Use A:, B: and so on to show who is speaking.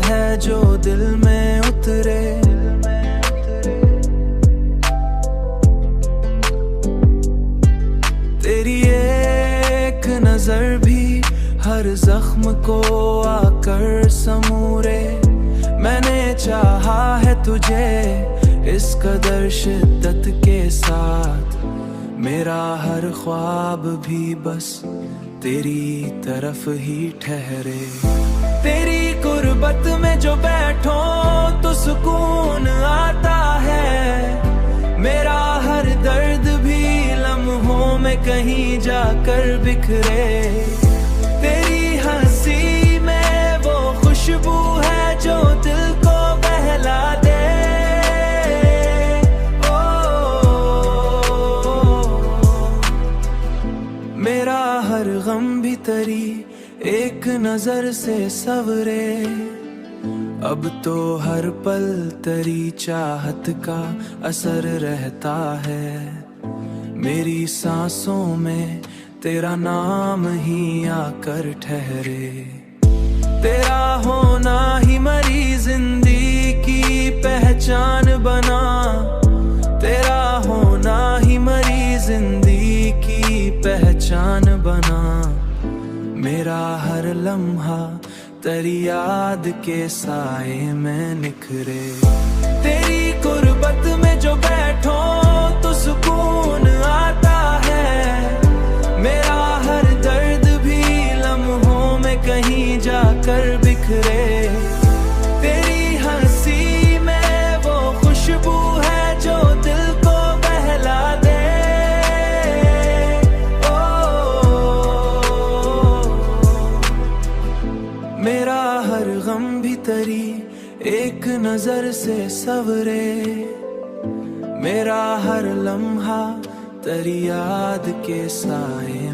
A: है जो दिल में उतरे। तेरी एक नजर भी हर जख्म को आकर समूरे। मैंने चाहा है तुझे इस कदर शिद्दत के साथ, मेरा हर ख्वाब भी बस तेरी तरफ ही ठहरे। तेरी गुर्बत में जो बैठो तो सुकून आता है, मेरा हर दर्द भी लम्हों में कहीं जाकर बिखरे। तेरी हंसी में वो खुशबू है जो दिल को बहला दे। मेरा हर गम भी तेरी एक नजर से सवरे। अब तो हर पल तेरी चाहत का असर रहता है, मेरी सांसों में तेरा नाम ही आकर ठहरे। तेरा होना ही मरी जिंदगी की पहचान बना, तेरा होना ही मरी जिंदगी की पहचान बना। मेरा हर लम्हा तेरी याद के साए में निखरे। तेरी गुर्बत में जो बैठो तो सुकून आता है, मेरा हर दर्द भी लम्हों में कहीं जाकर बिखरे। तेरी हंसी में वो खुशबू है जो दिल को बहला दे। मेरा हर गम भी तेरी एक नजर से सवरे। मेरा हर लम्हा तेरी याद के साए